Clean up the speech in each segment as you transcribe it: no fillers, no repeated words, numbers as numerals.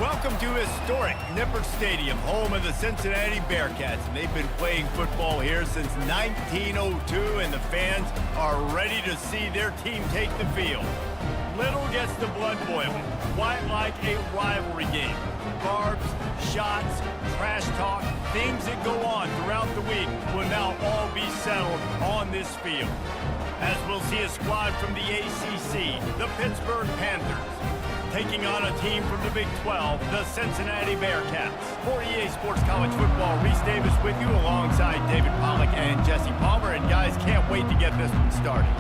Welcome to historic Nippert Stadium, home of the Cincinnati Bearcats. And they've been playing football here since 1902, and the fans are ready to see their team take the field. Little gets the blood boiling, quite like a rivalry game. Barbs, shots, trash talk, things that go on throughout the week will now all be settled on this field. As we'll see a squad from the ACC, the Pittsburgh Panthers, taking on a team from the Big 12, the Cincinnati Bearcats. For EA Sports College Football, Reese Davis with you alongside David Pollack and Jesse Palmer. And guys, can't wait to get this one started.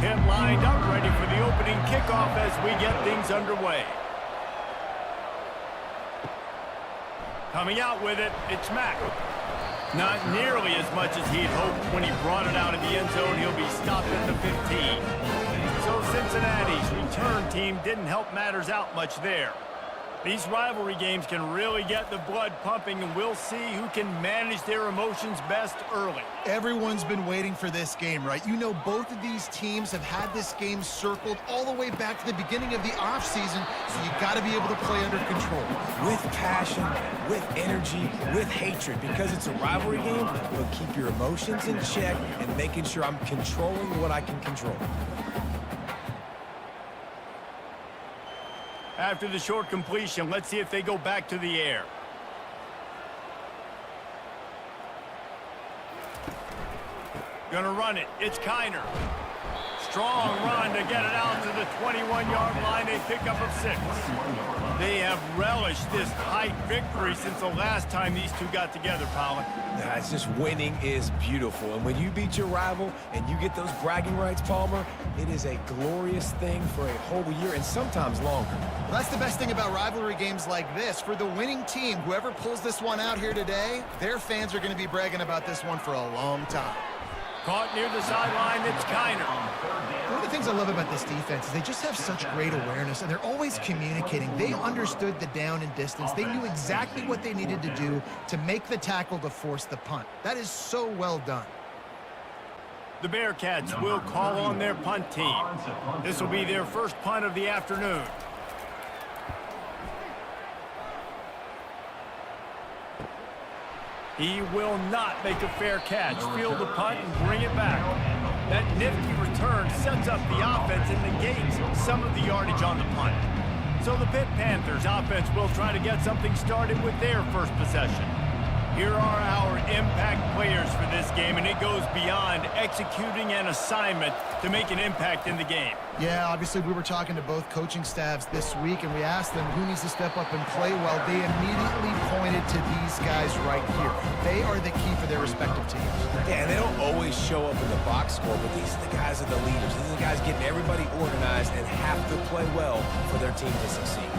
Hit lined up, ready for the opening kickoff as we get things underway. Coming out with it, it's Mack. Not nearly as much as he'd hoped when he brought it out of the end zone. He'll be stopped at the 15. So Cincinnati's return team didn't help matters out much there. These rivalry games can really get the blood pumping, and we'll see who can manage their emotions best early. Everyone's been waiting for this game, right? You know, both of these teams have had this game circled all the way back to the beginning of the offseason, so you got to be able to play under control. With passion, with energy, with hatred, because it's a rivalry game, but keep your emotions in check and making sure I'm controlling what I can control. After the short completion, let's see if they go back to the air. Gonna run it. It's Kiner. Strong run to get it out to the 21-yard line. A pickup of 6. They have relished this tight victory since the last time these two got together, Pollack. Yeah, it's just winning is beautiful. And when you beat your rival and you get those bragging rights, Palmer, it is a glorious thing for a whole year and sometimes longer. Well, that's the best thing about rivalry games like this. For the winning team, whoever pulls this one out here today, their fans are going to be bragging about this one for a long time. Caught near the sideline, it's Kiner. One of the things I love about this defense is they just have such great awareness, and they're always communicating. They understood the down and distance. They knew exactly what they needed to do to make the tackle to force the punt. That is so well done. The Bearcats will call on their punt team. This will be their first punt of the afternoon. He will not make a fair catch. Field the punt and bring it back. That nifty return sets up the offense and negates some of the yardage on the punt. So the Pitt Panthers offense will try to get something started with their first possession. Here are our impact players for this game, and it goes beyond executing an assignment to make an impact in the game. Yeah, obviously we were talking to both coaching staffs this week, and we asked them who needs to step up and play well. They immediately pointed to these guys right here. They are the key for their respective teams. Yeah, and they don't always show up in the box score, but these are the guys that are the leaders. These are the guys getting everybody organized and have to play well for their team to succeed.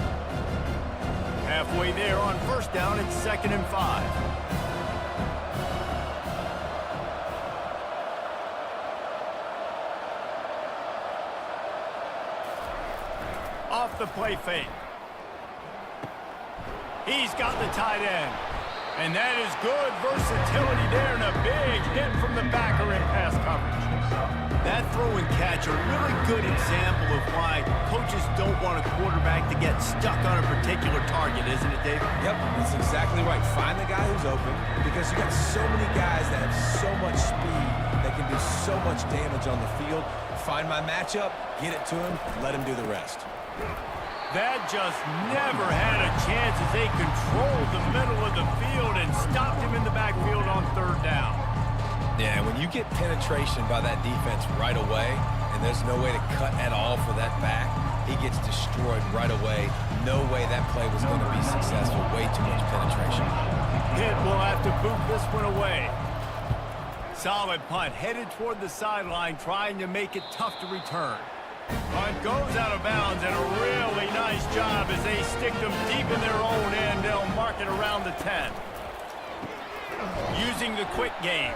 Halfway there on first down, it's 2nd and 5. Off the play fake. He's got the tight end. And that is good versatility there, and a big hit from the backer in pass coverage. That throw and catch, a really good example of why coaches don't want a quarterback to get stuck on a particular target, isn't it, Dave? Yep, that's exactly right. Find the guy who's open, because you got so many guys that have so much speed that can do so much damage on the field. Find my matchup, get it to him, let him do the rest. That just never had a chance as they controlled the middle of the field and stopped him in the backfield on 3rd down. Yeah, when you get penetration by that defense right away, and there's no way to cut at all for that back, he gets destroyed right away. No way that play was going to be successful. Way too much penetration. Pitt will have to boot this one away. Solid punt, headed toward the sideline, trying to make it tough to return. Punt goes out of bounds, and a really nice job as they stick them deep in their own end. They'll mark it around the 10. Using the quick game.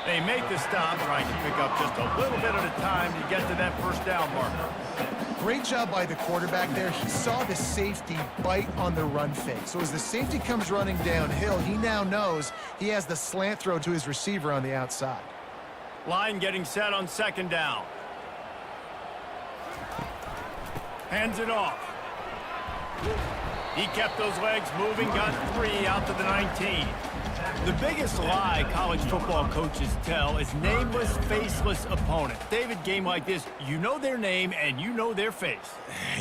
They make the stop, trying to pick up just a little bit at a time to get to that first down marker. Great job by the quarterback there. He saw the safety bite on the run fake. So as the safety comes running downhill, he now knows he has the slant throw to his receiver on the outside. Line getting set on 2nd down. Hands it off. He kept those legs moving, got 3 out to the 19. The biggest lie college football coaches tell is nameless, faceless opponent. David, game like this, you know their name and you know their face.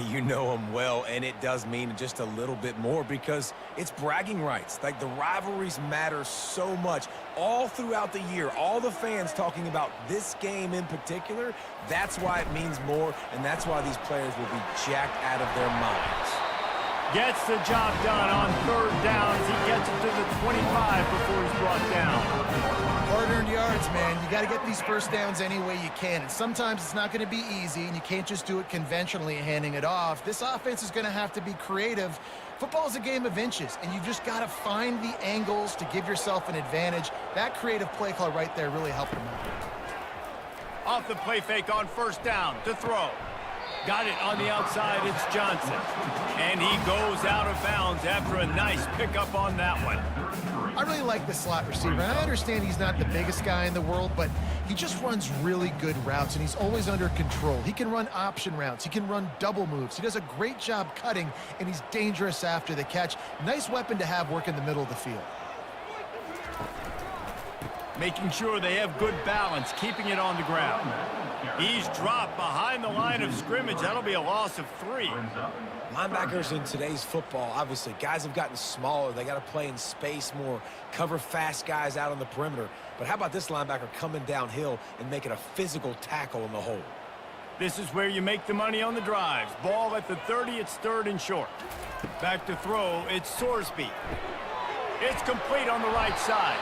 You know them well, and it does mean just a little bit more because it's bragging rights. Like, the rivalries matter so much all throughout the year. All the fans talking about this game in particular, that's why it means more, and that's why these players will be jacked out of their minds. Gets the job done on 3rd down as he gets it to the 25 before he's brought down. Hard-earned yards, man. You got to get these first downs any way you can. And sometimes it's not going to be easy, and you can't just do it conventionally handing it off. This offense is going to have to be creative. Football is a game of inches, and you've just got to find the angles to give yourself an advantage. That creative play call right there really helped him out. Off the play fake on 1st down to throw. Got it on the outside, it's Johnson. And he goes out of bounds after a nice pickup on that one. I really like the slot receiver, and I understand he's not the biggest guy in the world, but he just runs really good routes, and he's always under control. He can run option routes. He can run double moves. He does a great job cutting, and he's dangerous after the catch. Nice weapon to have work in the middle of the field. Making sure they have good balance, keeping it on the ground. He's dropped behind the line of scrimmage. That'll be a loss of 3. Linebackers in today's football, obviously, guys have gotten smaller. They got to play in space more, cover fast guys out on the perimeter. But how about this linebacker coming downhill and making a physical tackle in the hole? This is where you make the money on the drives. Ball at the 30, it's 3rd and short. Back to throw, it's Sorsby. It's complete on the right side.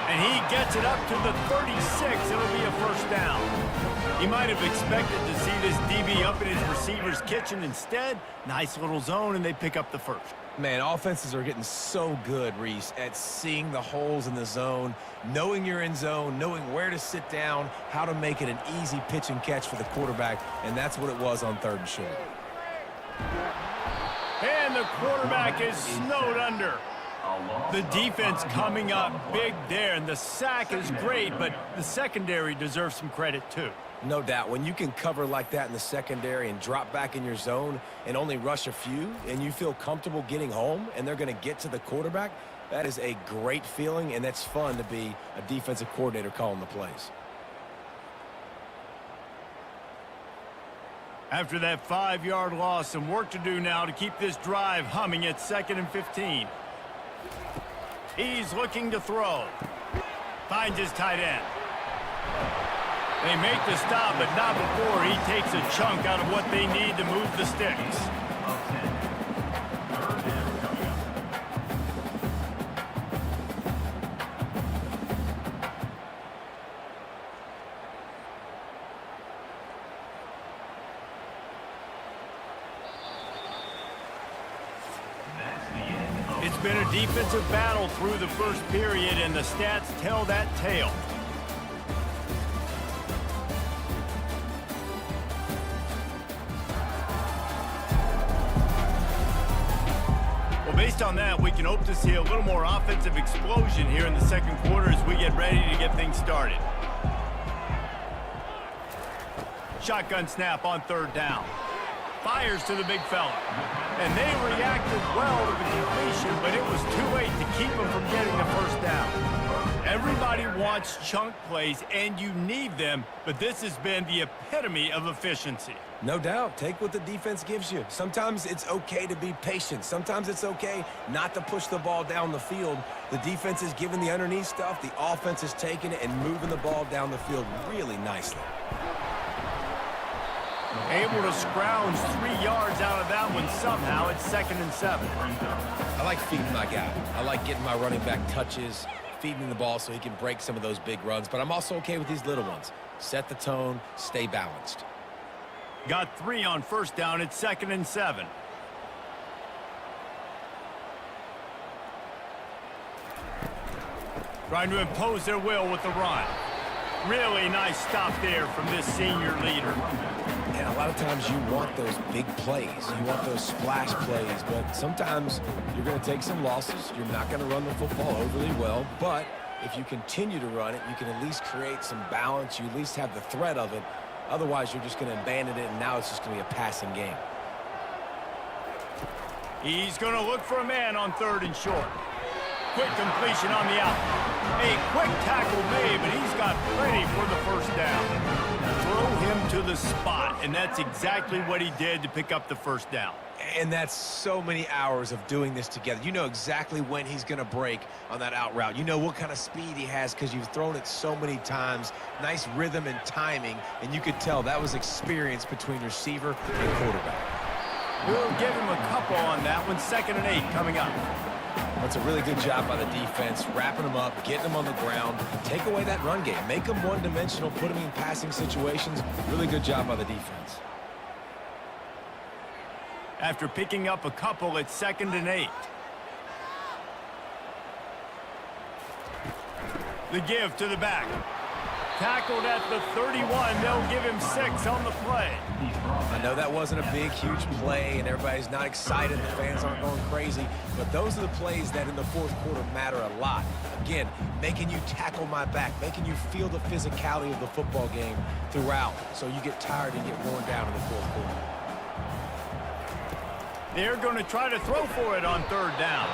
And he gets it up to the 36. It'll be a 1st down. He might have expected to see this DB up in his receiver's kitchen. Instead, nice little zone, and they pick up the 1st. Man, offenses are getting so good, Reese, at seeing the holes in the zone, knowing you're in zone, knowing where to sit down, how to make it an easy pitch and catch for the quarterback, and that's what it was on 3rd and short. And the quarterback is snowed under. The defense coming up big there, and the sack is great, but the secondary deserves some credit too. No doubt. When you can cover like that in the secondary and drop back in your zone and only rush a few, and you feel comfortable getting home and they're going to get to the quarterback, that is a great feeling, and that's fun to be a defensive coordinator calling the plays. After that 5-yard loss, some work to do now to keep this drive humming at 2nd and 15. He's looking to throw. Finds his tight end. They make the stop, but not before he takes a chunk out of what they need to move the sticks. It's been a defensive battle through the 1st period, and the stats tell that tale. Well, based on that, we can hope to see a little more offensive explosion here in the 2nd quarter as we get ready to get things started. Shotgun snap on 3rd down. Fires to the big fella. And they reacted well to the completion, but it was too late to keep them from getting the 1st down. Everybody wants chunk plays, and you need them, but this has been the epitome of efficiency. No doubt. Take what the defense gives you. Sometimes it's okay to be patient. Sometimes it's okay not to push the ball down the field. The defense is giving the underneath stuff. The offense is taking it and moving the ball down the field really nicely. Able to scrounge 3 yards out of that one somehow. It's 2nd and 7. I like feeding my guy. I like getting my running back touches, feeding the ball so he can break some of those big runs. But I'm also okay with these little ones. Set the tone, stay balanced. Got 3 on 1st down. It's 2nd and 7. Trying to impose their will with the run. Really nice stop there from this senior leader. And a lot of times you want those big plays. You want those splash plays. But sometimes you're going to take some losses. You're not going to run the football overly well. But if you continue to run it, you can at least create some balance. You at least have the threat of it. Otherwise, you're just going to abandon it, and now it's just going to be a passing game. He's going to look for a man on 3rd and short. Quick completion on the out. A quick tackle made, but he's got plenty for the first down. Throw him to the spot, and that's exactly what he did to pick up the first down. And that's so many hours of doing this together. You know exactly when he's going to break on that out route. You know what kind of speed he has because you've thrown it so many times. Nice rhythm and timing, and you could tell that was experience between receiver and quarterback. We'll give him a couple on that one. 2nd and 8 coming up. That's a really good job by the defense, wrapping them up, getting them on the ground. Take away that run game. Make them one-dimensional, put them in passing situations. Really good job by the defense. After picking up a couple, it's 2nd and 8. The give to the back. Tackled at the 31. They'll give him 6 on the play. I know that wasn't a big, huge play, and everybody's not excited. The fans aren't going crazy. But those are the plays that in the 4th quarter matter a lot. Again, making you tackle my back, making you feel the physicality of the football game throughout so you get tired and get worn down in the 4th quarter. They're going to try to throw for it on 3rd down.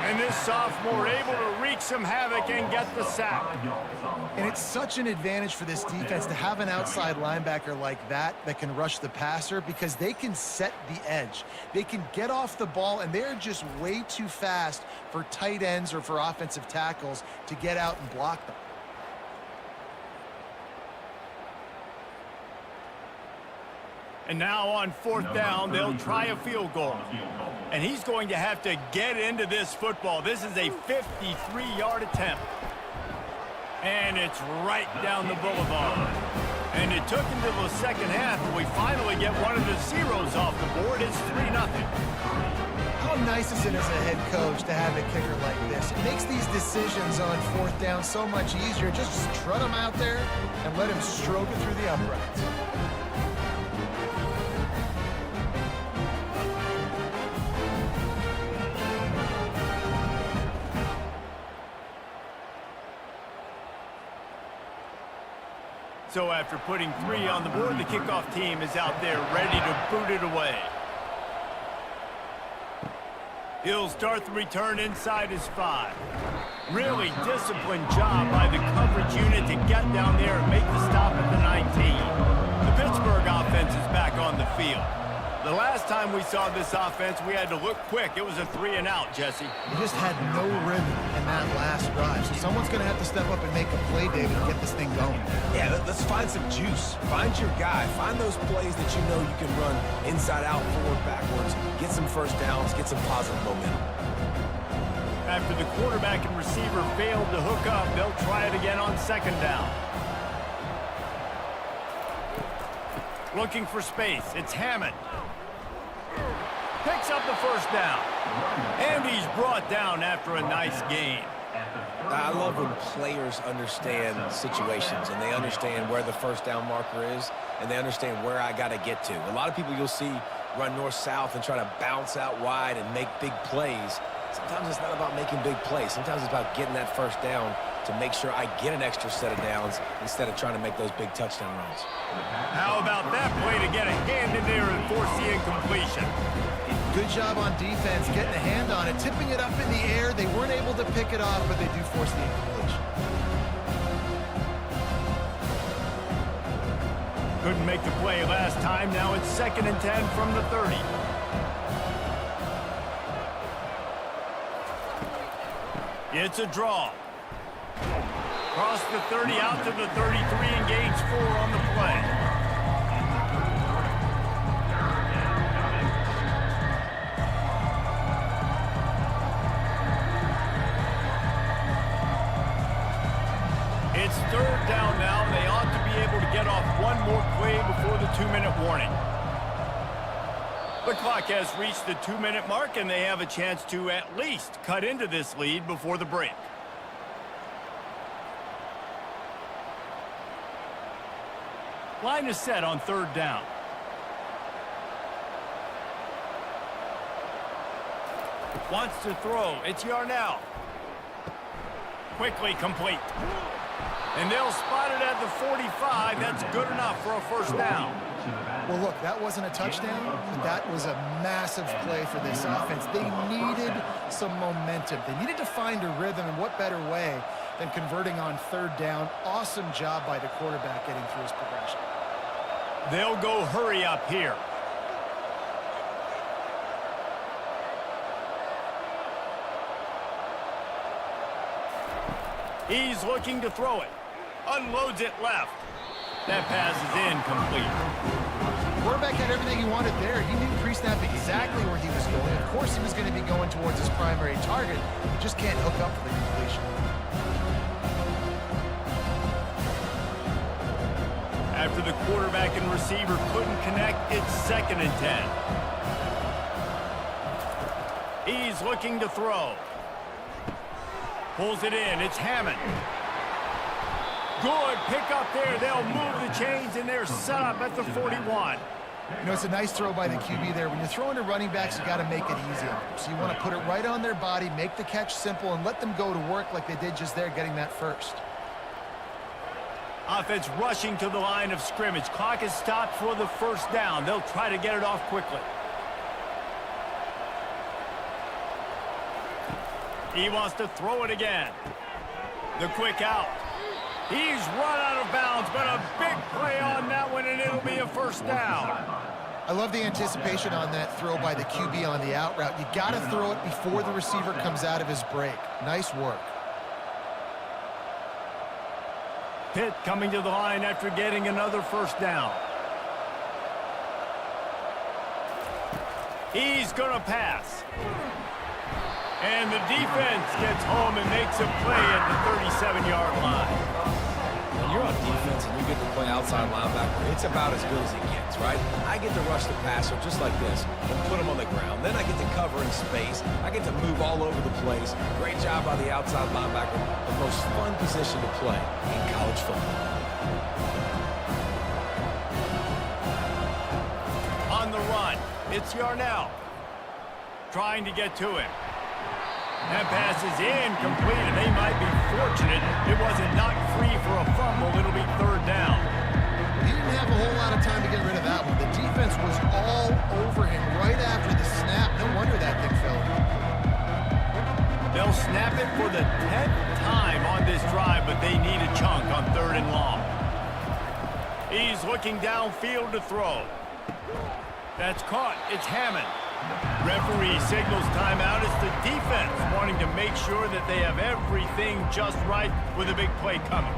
And this sophomore able to wreak some havoc and get the sack. And it's such an advantage for this defense to have an outside linebacker like that can rush the passer because they can set the edge. They can get off the ball, and they're just way too fast for tight ends or for offensive tackles to get out and block them. And now on 4th down, they'll try a field goal. And he's going to have to get into this football. This is a 53-yard attempt. And it's right down the boulevard. And it took until the 2nd half, but we finally get one of the zeros off the board. It's 3-0. How nice is it as a head coach to have a kicker like this? It makes these decisions on 4th down so much easier. Just strut him out there and let him stroke it through the uprights. So after putting 3 on the board, the kickoff team is out there ready to boot it away. He'll start the return inside his 5. Really disciplined job by the coverage unit to get down there and make the stop at the 19. The Pittsburgh offense is back on the field. The last time we saw this offense, we had to look quick. It was a 3-and-out, Jesse. We just had no rhythm in that last drive. So someone's going to have to step up and make a play, David, and get this thing going. Yeah, let's find some juice. Find your guy. Find those plays that you know you can run inside out, forward, backwards. Get some first downs. Get some positive momentum. After the quarterback and receiver failed to hook up, they'll try it again on 2nd down. Looking for space. It's Hammond. Picks up the first down. And he's brought down after a nice gain. I love when players understand situations and they understand where the first down marker is and they understand where I got to get to. A lot of people you'll see run north-south and try to bounce out wide and make big plays. Sometimes it's not about making big plays. Sometimes it's about getting that first down to make sure I get an extra set of downs instead of trying to make those big touchdown runs. How about that play to get a hand in there and force the incompletion? Good job on defense, getting a hand on it, tipping it up in the air. They weren't able to pick it off, but they do force the incompletion. Couldn't make the play last time. Now it's 2nd and 10 from the 30. It's a draw. Cross the 30 out to the 33 and gains 4 on the play. It's 3rd down now. They ought to be able to get off one more play before the 2-minute warning. The clock has reached the 2-minute mark, and they have a chance to at least cut into this lead before the break. Line is set on 3rd down. Wants to throw. It's Yarnell. Quickly complete. And they'll spot it at the 45. That's good enough for a first down. Well, look, that wasn't a touchdown, but that was a massive play for this offense. They needed some momentum. They needed to find a rhythm, and what better way than converting on third down. Awesome job by the quarterback getting through his progression. They'll go hurry up here. He's looking to throw it. Unloads it left. That pass is incomplete. Quarterback had everything he wanted there. He knew pre-snap exactly where he was going. Of course, he was going to be going towards his primary target. He just can't hook up for the completion. After the quarterback and receiver couldn't connect, it's 2nd and 10. He's looking to throw. Pulls it in. It's Hammond. Good pick up there. They'll move the chains, and they're set up at the 41. You know, it's a nice throw by the QB there. When you're throwing to running backs, you got to make it easy on them. So you want to put it right on their body, make the catch simple, and let them go to work like they did just there, getting that first. Offense rushing to the line of scrimmage. Clock is stopped for the first down. They'll try to get it off quickly. He wants to throw it again. The quick out. He's run out of bounds, but a big play on that one, and it'll be a first down. I love the anticipation on that throw by the QB on the out route. You got to throw it before the receiver comes out of his break. Nice work. Pitt coming to the line after getting another first down. He's going to pass. And the defense gets home and makes a play at the 37-yard line. When you're on defense and you get to play outside linebacker, it's about as good as it gets, right? I get to rush the passer just like this and put him on the ground. Then I get to cover in space. I get to move all over the place. Great job by the outside linebacker. The most fun position to play in college football. On the run, it's Yarnell. Trying to get to him. That pass is incomplete, and they might be fortunate it wasn't knocked free for a fumble. It'll be third down. He didn't have a whole lot of time to get rid of that one. The defense was all over him right after the snap. No wonder that thing fell. They'll snap it for the 10th time on this drive, but they need a chunk on 3rd and long. He's looking downfield to throw. That's caught. It's Hammond. Referee signals timeout. It's the defense wanting to make sure that they have everything just right with a big play coming.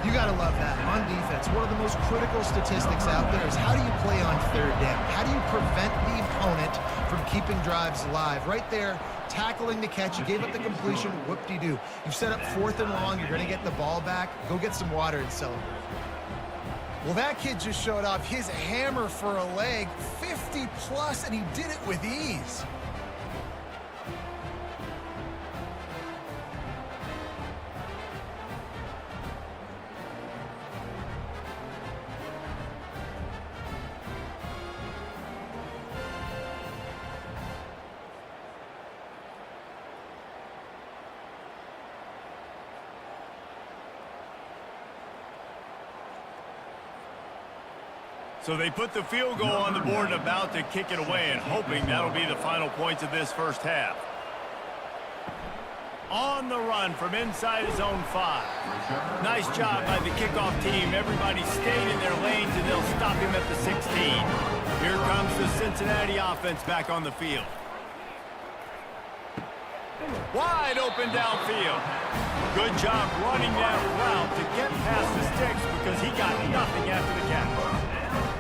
You got to love that. On defense, one of the most critical statistics out there is how do you play on third down? How do you prevent the opponent from keeping drives alive? Right there, tackling the catch. You gave up the completion. Whoop-de-doo. You've set up 4th and long. You're going to get the ball back. Go get some water and celebrate. Well, that kid just showed off his hammer for a leg, 50+, and he did it with ease. So they put the field goal on the board and about to kick it away, and hoping that'll be the final points of this first half. On the run from inside his own 5. Nice job by the kickoff team. Everybody stayed in their lanes, and they'll stop him at the 16. Here comes the Cincinnati offense back on the field. Wide open downfield. Good job running that route to get past the sticks because he got nothing after the catch.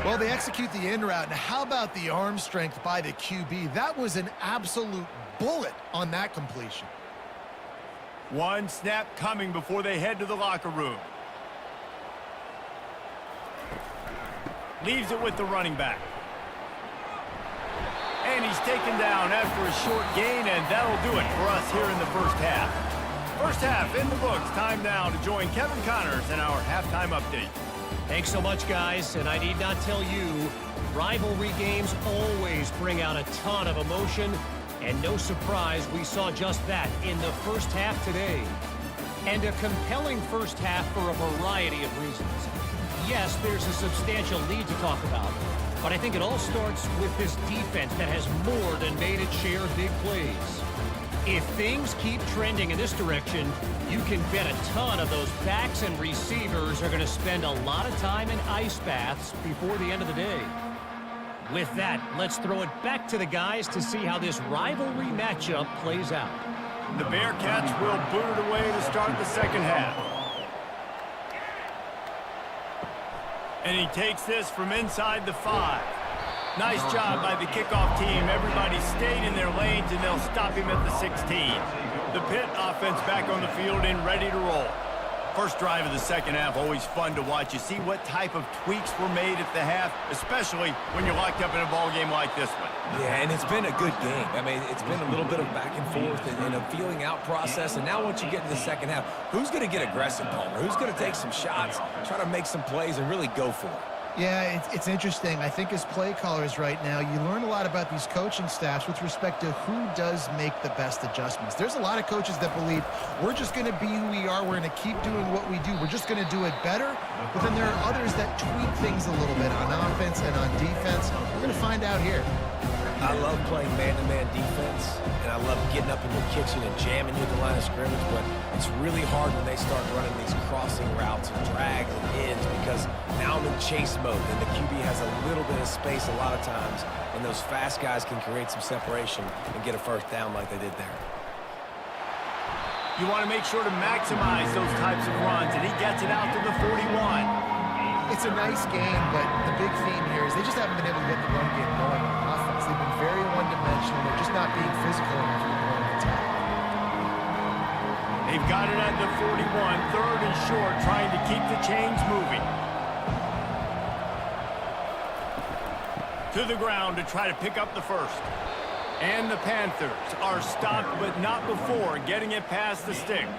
Well, they execute the in route. Now, how about the arm strength by the QB? That was an absolute bullet on that completion. One snap coming before they head to the locker room. Leaves it with the running back. And he's taken down after a short gain, and that'll do it for us here in the first half. First half in the books. Time now to join Kevin Connors in our halftime update. Thanks so much, guys, and I need not tell you, rivalry games always bring out a ton of emotion, and no surprise we saw just that in the first half today. And a compelling first half for a variety of reasons. yes, there's a substantial lead to talk about, but I think it all starts with this defense that has more than made its share of big plays. If things keep trending in this direction, you can bet a ton of those backs and receivers are going to spend a lot of time in ice baths before the end of the day. With that, let's throw it back to the guys to see how this rivalry matchup plays out. The Bearcats will boot it away to start the second half. And he takes this from inside the 5. Nice job by the kickoff team. Everybody stayed in their lanes, and they'll stop him at the 16. The Pitt offense back on the field and ready to roll. First drive of the second half, always fun to watch. You see what type of tweaks were made at the half, especially when you're locked up in a ball game like this one. Yeah, and it's been a good game. I mean, it's been a little bit of back and forth and a feeling out process. And now once you get to the second half, who's going to get aggressive, Palmer? Who's going to take some shots, try to make some plays, and really go for it? Yeah, it's interesting. I think as play callers right now, you learn a lot about these coaching staffs with respect to who does make the best adjustments. There's a lot of coaches that believe we're just going to be who we are. We're going to keep doing what we do. We're just going to do it better. But then there are others that tweak things a little bit on offense and on defense. We're going to find out here. I love playing man-to-man defense, and I love getting up in the kitchen and jamming you at the line of scrimmage, but it's really hard when they start running these crossing routes and drags and ends because now I'm in chase mode, and the QB has a little bit of space a lot of times, and those fast guys can create some separation and get a first down like they did there. You want to make sure to maximize those types of runs, and he gets it out to the 41. It's a nice game, but the big theme here is they just haven't been able to get the run game going on offense. They've been very one-dimensional. They're just not being physical enough to go on attack. They've got it at the 41, third and short, trying to keep the chains moving. To the ground to try to pick up the first. And the Panthers are stopped, but not before getting it past the sticks.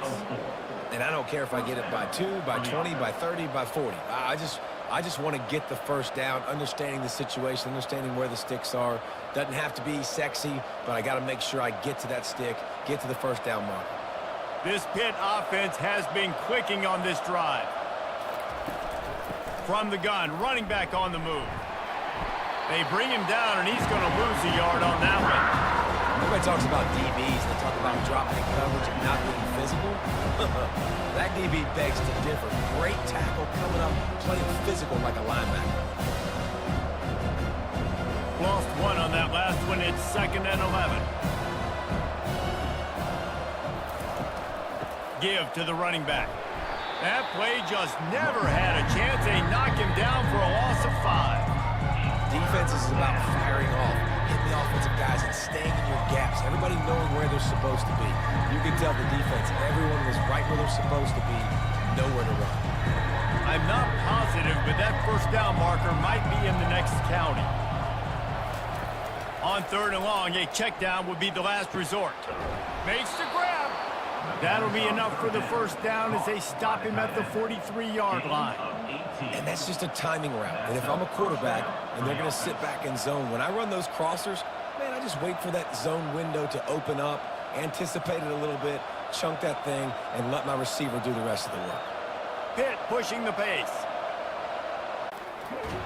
And I don't care if I get it by 2, by 20, by 30, by 40. I just want to get the first down, understanding the situation, understanding where the sticks are. Doesn't have to be sexy, but I got to make sure I get to that stick, get to the first down mark. This Pitt offense has been clicking on this drive. From the gun, running back on the move. They bring him down, and he's going to lose a yard on that one. Everybody talks about DBs. They talk about dropping in coverage and not being physical. That DB begs to differ. Great tackle coming up, playing physical like a linebacker. Lost one on that last one. It's 2nd and 11. Give to the running back. That play just never had a chance. They knock him down for a loss of 5. Defense is about firing off, hitting the offensive guys and staying in your gaps. Everybody knowing where they're supposed to be. You can tell the defense, everyone was right where they're supposed to be, nowhere to run. I'm not positive, but that first down marker might be in the next county. On 3rd and long, a check down would be the last resort. Makes the grab. That'll be enough for the first down as they stop him at the 43-yard line. And that's just a timing route. And if I'm a quarterback and they're going to sit back in zone, when I run those crossers, man, I just wait for that zone window to open up, anticipate it a little bit, chunk that thing, and let my receiver do the rest of the work. Pitt pushing the pace.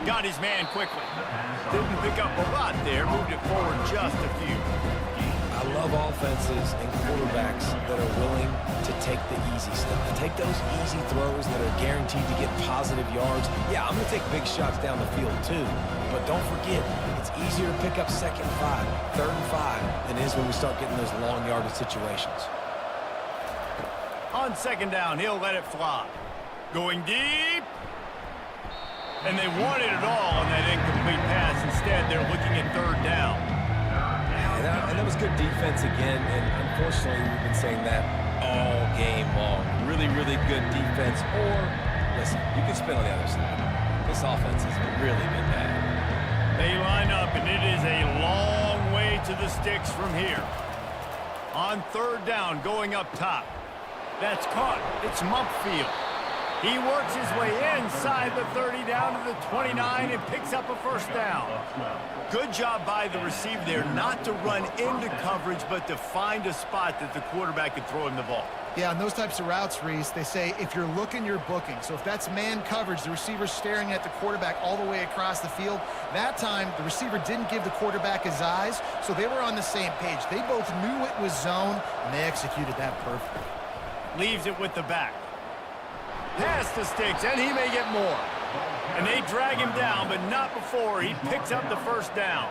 Got his man quickly. Didn't pick up a lot there, moved it forward just a few. I love offenses and quarterbacks that are willing to take the easy stuff. Take those easy throws that are guaranteed to get positive yards. Yeah, I'm going to take big shots down the field too. But don't forget, it's easier to pick up 2nd and 5, 3rd and 5 than it is when we start getting those long yardage situations. On 2nd down, he'll let it fly. Going deep. And they wanted it all on that incomplete pass. Instead, they're looking at 3rd down. And that was good defense again, and unfortunately we've been saying that all game long. Really, really good defense, or, listen, you can spin on the other side. This offense has really been bad. They line up, and it is a long way to the sticks from here. On 3rd down, going up top. That's caught. It's Mumpfield. He works his way inside the 30 down to the 29 and picks up a first down. Good job by the receiver there not to run into coverage, but to find a spot that the quarterback could throw him the ball. Yeah, on those types of routes, Reese, they say if you're looking, you're booking. So if that's man coverage, the receiver's staring at the quarterback all the way across the field. That time, the receiver didn't give the quarterback his eyes, so they were on the same page. They both knew it was zone, and they executed that perfectly. Leaves it with the back. Pass to Sticks, and he may get more. And they drag him down, but not before he picks up the first down.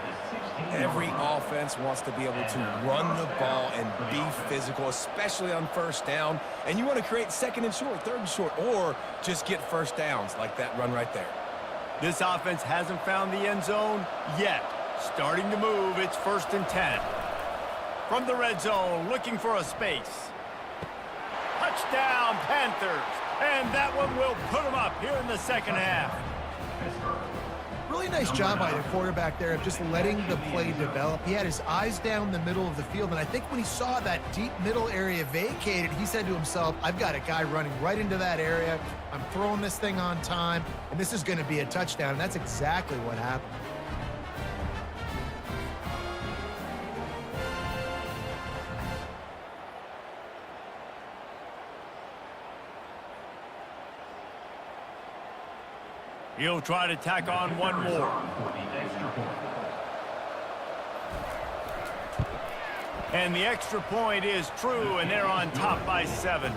Every offense wants to be able to run the ball and be physical, especially on first down. And you want to create second and short, third and short, or just get first downs like that run right there. This offense hasn't found the end zone yet. Starting to move, it's 1st and 10. From the red zone, looking for a space. Touchdown, Panthers. And that one will put them up here in the second half. Really nice job by the quarterback there of just letting the play develop. He had his eyes down the middle of the field, and I think when he saw that deep middle area vacated, he said to himself, I've got a guy running right into that area. I'm throwing this thing on time, and this is going to be a touchdown, and that's exactly what happened. He'll try to tack on one more. And the extra point is true, and they're on top by 7.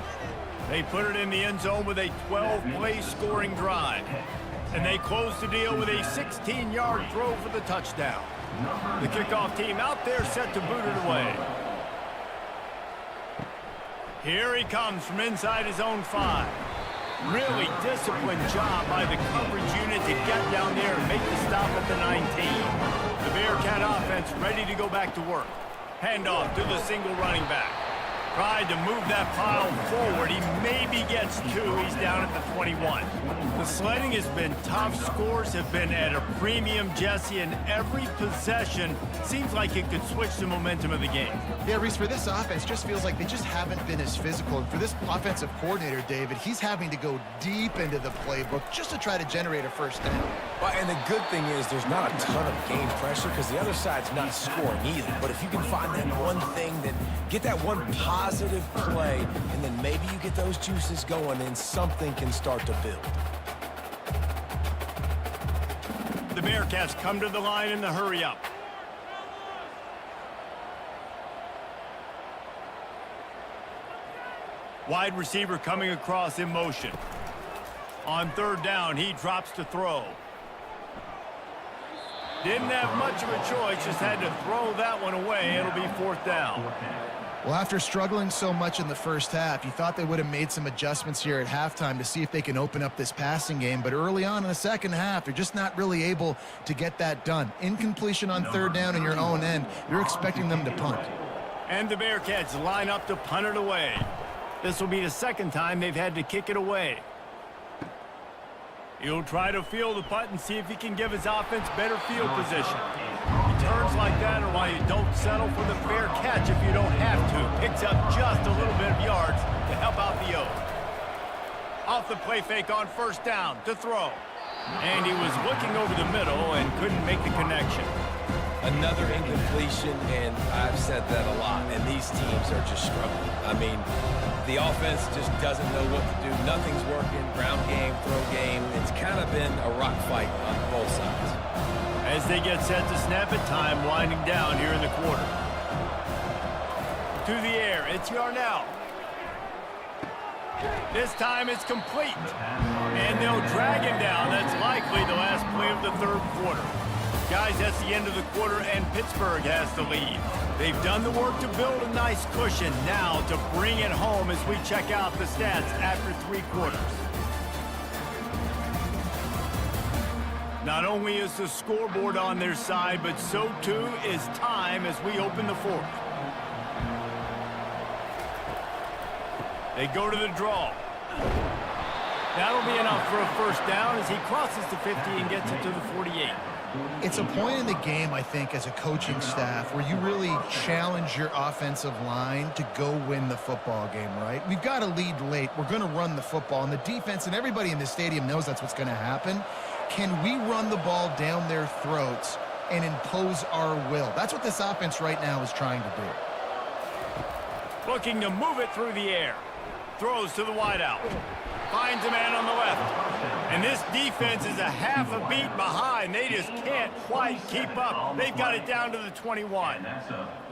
They put it in the end zone with a 12-play scoring drive. And they close the deal with a 16-yard throw for the touchdown. The kickoff team out there set to boot it away. Here he comes from inside his own 5. Really disciplined job by the coverage unit to get down there and make the stop at the 19. The Bearcat offense ready to go back to work. Handoff to the single running back. Tried to move that pile forward. He maybe gets 2. He's down at the 21. The sledding has been tough. Scores have been at a premium, Jesse, and every possession seems like it could switch the momentum of the game. Yeah, Reese, for this offense, just feels like they just haven't been as physical. And for this offensive coordinator, David, he's having to go deep into the playbook just to try to generate a first down. Well, and the good thing is there's not a ton of game pressure because the other side's not scoring either. But if you can find that one thing, that get that one positive play, and then maybe you get those juices going and something can start to build. The Bearcats come to the line in the hurry-up. Wide receiver coming across in motion. On 3rd down, he drops to throw. Didn't have much of a choice, just had to throw that one away. It'll be 4th down. Well, after struggling so much in the first half, you thought they would have made some adjustments here at halftime to see if they can open up this passing game. But early on in the second half, they're just not really able to get that done. Incompletion on 3rd down in your own end, you're expecting them to punt. And the Bearcats line up to punt it away. This will be the 2nd time they've had to kick it away. He'll try to field the punt and see if he can give his offense better field position. Returns like that are why you don't settle for the fair catch if you don't have to. Picks up just a little bit of yards to help out the O. Off the play fake on 1st down to throw. And he was looking over the middle and couldn't make the connection. Another incompletion, and I've said that a lot, and these teams are just struggling. I mean, the offense just doesn't know what to do. Nothing's working. Ground game, throw game. It's kind of been a rock fight on both sides. As they get set to snap it, time winding down here in the quarter. To the air, it's Yarnell. This time it's complete. And they'll drag him down. That's likely the last play of the 3rd quarter. Guys, that's the end of the quarter, and Pittsburgh has the lead. They've done the work to build a nice cushion. Now to bring it home as we check out the stats after 3 quarters. Not only is the scoreboard on their side, but so too is time as we open the 4th. They go to the draw. That'll be enough for a first down as he crosses the 50 and gets it to the 48. It's a point in the game, I think, as a coaching staff where you really challenge your offensive line to go win the football game, right? We've got to lead late. We're going to run the football, and the defense and everybody in the stadium knows that's what's going to happen. Can we run the ball down their throats and impose our will? That's what this offense right now is trying to do. Looking to move it through the air. Throws to the wideout. Finds a man on the left. And this defense is a half a beat behind. They just can't quite keep up. They've got it down to the 21.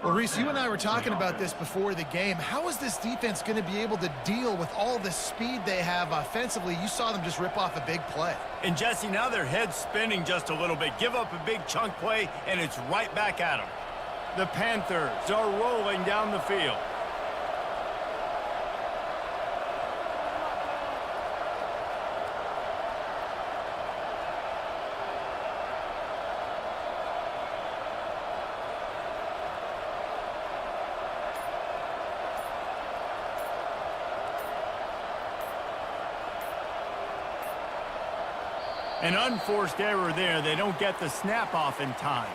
Well, Reese, you and I were talking about this before the game. How is this defense going to be able to deal with all the speed they have offensively? You saw them just rip off a big play. And, Jesse, now their head's spinning just a little bit. Give up a big chunk play, and it's right back at them. The Panthers are rolling down the field. An unforced error there. They don't get the snap off in time.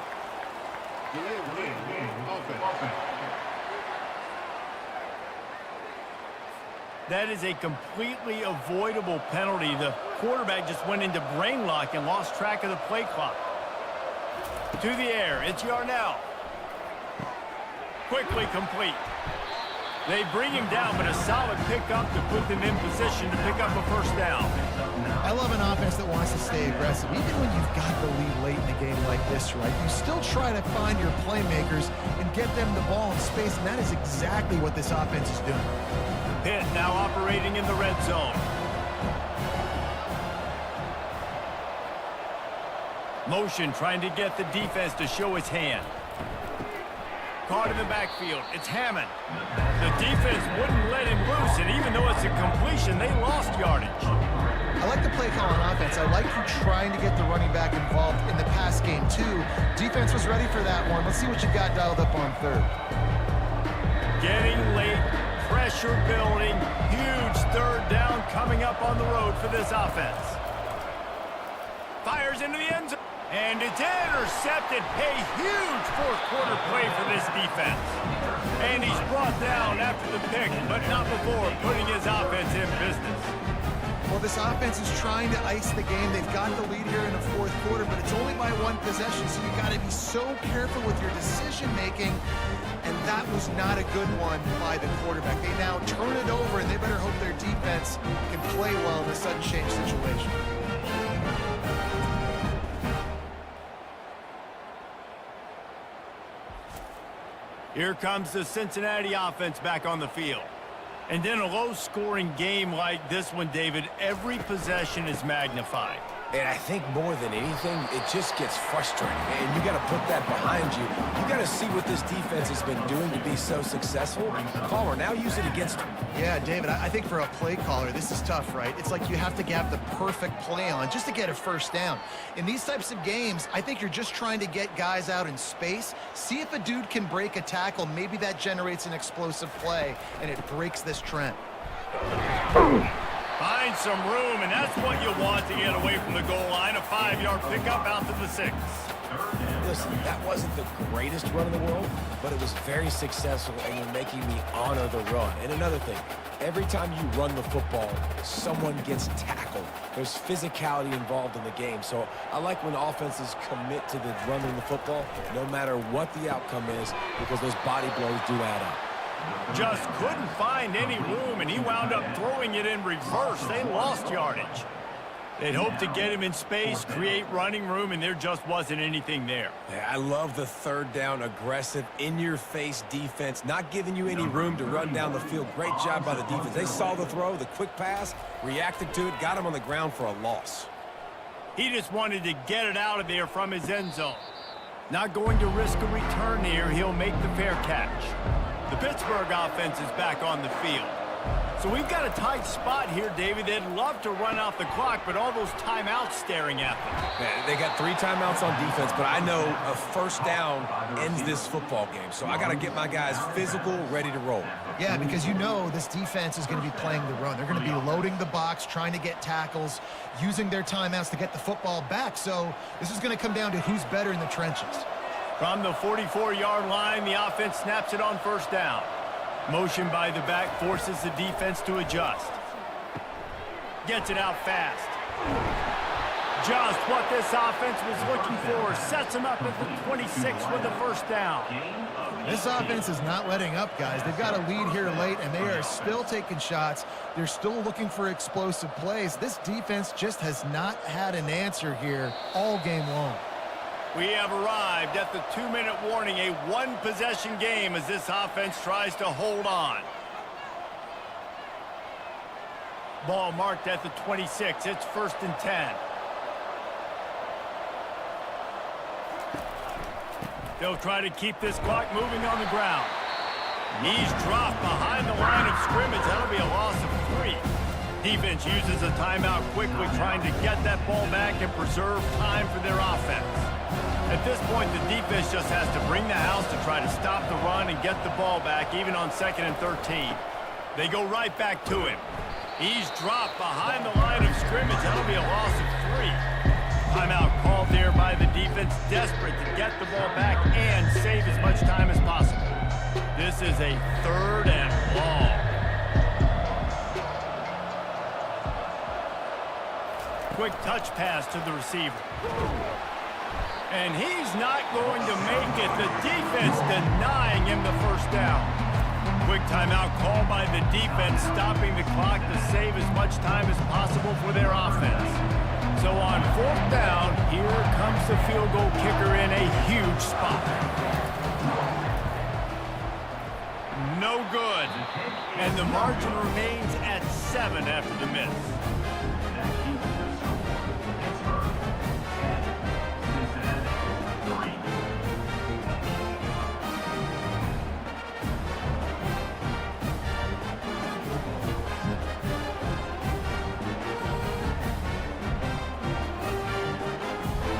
That is a completely avoidable penalty. The quarterback just went into brain lock and lost track of the play clock. To the air, it's Yarnell. Quickly complete. They bring him down, but a solid pickup to put them in position to pick up a first down. I love an offense that wants to stay aggressive. Even when you've got the lead late in a game like this, right, you still try to find your playmakers and get them the ball in space, and that is exactly what this offense is doing. Pitt now operating in the red zone. Motion trying to get the defense to show his hand. Caught in the backfield. It's Hammond. The defense wouldn't let him loose, and even though it's a completion, they lost yardage. I like the play call on offense. I like you trying to get the running back involved in the pass game, too. Defense was ready for that one. Let's see what you got dialed up on third. Getting late, pressure building, huge third down coming up on the road for this offense. Fires into the end zone. And it's intercepted. A huge fourth-quarter play for this defense. And he's brought down after the pick, but not before putting his offense in business. Well, this offense is trying to ice the game. They've got the lead here in the fourth quarter, but it's only by one possession, so you've got to be so careful with your decision-making, and that was not a good one by the quarterback. They now turn it over, and they better hope their defense can play well in a sudden change situation. Here comes the Cincinnati offense back on the field. And in a low-scoring game like this one, David, every possession is magnified. And I think more than anything, it just gets frustrating. And you got to put that behind you. You got to see what this defense has been doing to be so successful. Caller, now use it against them. Yeah, David, I think for a play caller, this is tough, right? It's like you have to have the perfect play on just to get a first down. In these types of games, I think you're just trying to get guys out in space, see if a dude can break a tackle. Maybe that generates an explosive play, and it breaks this trend. Find some room, and that's what you want to get away from the goal line. A 5-yard pickup out to the 6. Listen, that wasn't the greatest run in the world, but it was very successful, and you're making me honor the run. And another thing, every time you run the football, someone gets tackled. There's physicality involved in the game, so I like when offenses commit to the running the football, no matter what the outcome is, because those body blows do add up. Just couldn't find any room, and he wound up throwing it in reverse. They lost yardage. They'd hoped to get him in space, create running room, and there just wasn't anything there. Yeah, I love the third down, aggressive, in-your-face defense, not giving you any room to run down the field. Great job by the defense. They saw the throw, the quick pass, reacted to it, got him on the ground for a loss. He just wanted to get it out of there from his end zone. Not going to risk a return here. He'll make the fair catch. The Pittsburgh offense is back on the field. So we've got a tight spot here, David. They'd love to run out the clock, but all those timeouts staring at them. Man, they got 3 timeouts on defense, but I know a first down ends this football game. So I got to get my guys physical, ready to roll. Yeah, because you know this defense is going to be playing the run. They're going to be loading the box, trying to get tackles, using their timeouts to get the football back. So this is going to come down to who's better in the trenches. From the 44-yard line, the offense snaps it on first down. Motion by the back forces the defense to adjust. Gets it out fast. Just what this offense was looking for. Sets them up at the 26 with the first down. This offense is not letting up, guys. They've got a lead here late, and they are still taking shots. They're still looking for explosive plays. This defense just has not had an answer here all game long. We have arrived at the 2-minute warning, a one-possession game as this offense tries to hold on. Ball marked at the 26. It's 1st and 10. They'll try to keep this clock moving on the ground. He's dropped behind the line of scrimmage. That'll be a loss of 3. Defense uses a timeout quickly, trying to get that ball back and preserve time for their offense. At this point, the defense just has to bring the house to try to stop the run and get the ball back, even on 2nd and 13. They go right back to him. He's dropped behind the line of scrimmage. That'll be a loss of 3. Timeout called there by the defense, desperate to get the ball back and save as much time as possible. This is a 3rd and long. Quick touch pass to the receiver. And he's not going to make it. The defense denying him the first down. Quick timeout called by the defense, stopping the clock to save as much time as possible for their offense. So on 4th down, here comes the field goal kicker in a huge spot. No good. And the margin remains at 7 after the miss.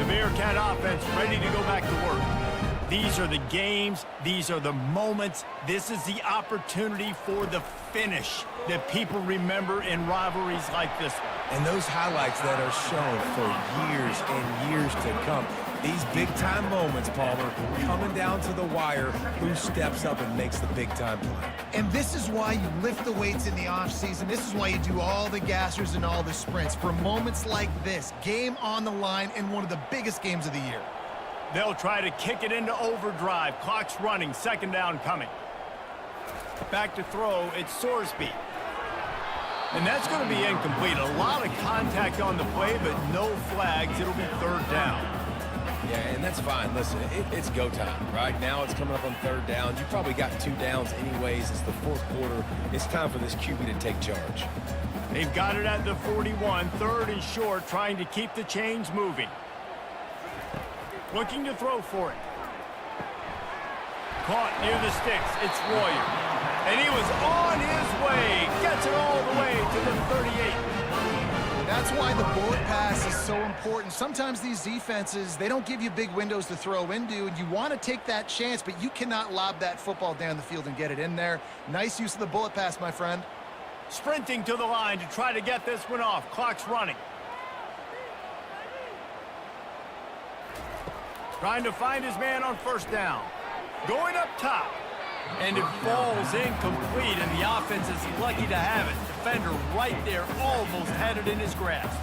Bearcat offense ready to go back to work. These are the games. These are the moments. This is the opportunity for the finish that people remember in rivalries like this one. And those highlights that are shown for years and years to come. These big-time moments, Palmer, coming down to the wire, who steps up and makes the big-time play. And this is why you lift the weights in the offseason. This is why you do all the gassers and all the sprints. For moments like this, game on the line in one of the biggest games of the year. They'll try to kick it into overdrive. Clock's running. 2nd down coming. Back to throw. It's Sorsby. And that's going to be incomplete. A lot of contact on the play, but no flags. It'll be 3rd down. Yeah, and that's fine. Listen, it's go time. Right now it's coming up on 3rd down. You probably got 2 downs anyways. It's the 4th quarter. It's time for this QB to take charge. They've got it at the 41. 3rd and short, trying to keep the chains moving. Looking to throw for it. Caught near the sticks. It's Royer. And he was on his way. Gets it all the way to the 38. That's why the bullet pass is so important. Sometimes these defenses, they don't give you big windows to throw into, and you want to take that chance, but you cannot lob that football down the field and get it in there. Nice use of the bullet pass, my friend. Sprinting to the line to try to get this one off. Clock's running. Trying to find his man on 1st down. Going up top. And it falls incomplete, and the offense is lucky to have it. Defender right there, almost had it in his grasp.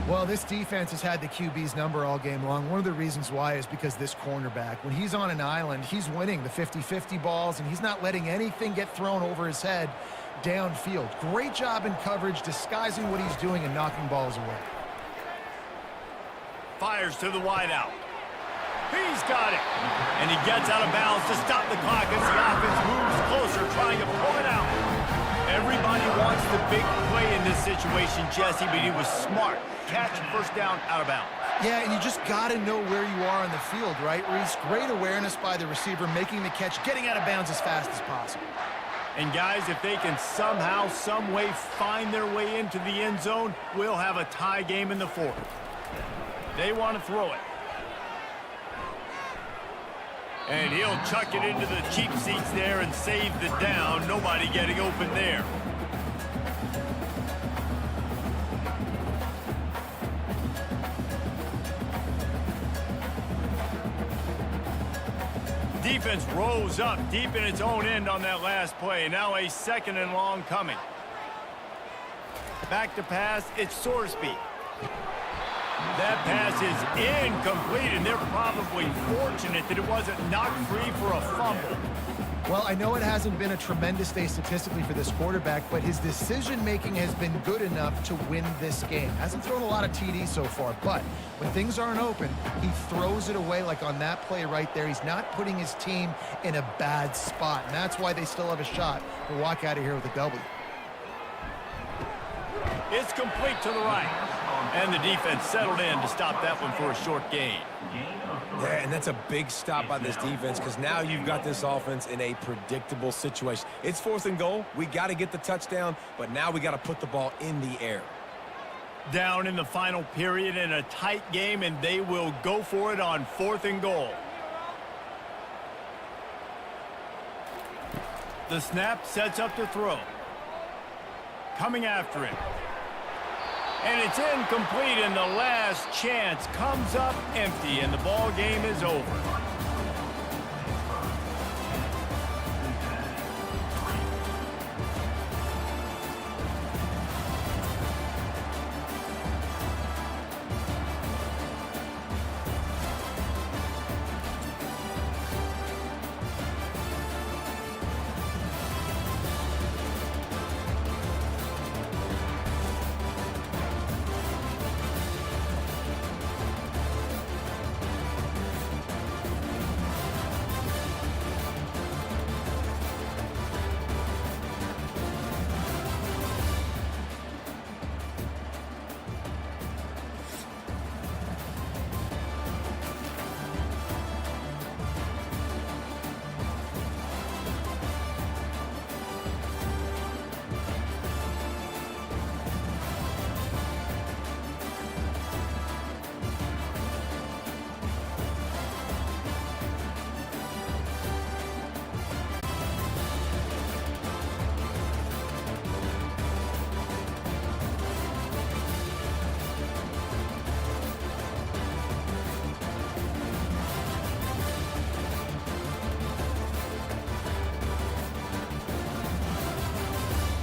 Well, this defense has had the QB's number all game long. One of the reasons why is because this cornerback, when he's on an island, he's winning the 50-50 balls, and he's not letting anything get thrown over his head downfield. Great job in coverage, disguising what he's doing and knocking balls away. Fires to the wideout. He's got it. And he gets out of bounds to stop the clock as the offense moves closer, trying to pull it out. Everybody wants the big play in this situation, Jesse, but he was smart. Catch, 1st down, out of bounds. Yeah, and you just got to know where you are on the field, right, Reese? Great awareness by the receiver, making the catch, getting out of bounds as fast as possible. And guys, if they can somehow, some way find their way into the end zone, we'll have a tie game in the fourth. They want to throw it. And he'll chuck it into the cheap seats there and save the down. Nobody getting open there. Defense rolls up deep in its own end on that last play. Now a 2nd and long coming. Back to pass, it's Sorsby. That pass is incomplete, and they're probably fortunate that it wasn't knocked free for a fumble. Well, I know it hasn't been a tremendous day statistically for this quarterback, but his decision-making has been good enough to win this game. Hasn't thrown a lot of TDs so far, but when things aren't open, he throws it away like on that play right there. He's not putting his team in a bad spot, and that's why they still have a shot to walk out of here with a W. It's complete to the right. And the defense settled in to stop that one for a short gain. Yeah, and that's a big stop by this defense because now you've got this offense in a predictable situation. It's 4th and goal. We got to get the touchdown, but now we got to put the ball in the air. Down in the final period in a tight game, and they will go for it on 4th and goal. The snap sets up to throw. Coming after it. And it's incomplete, and the last chance comes up empty, and the ball game is over.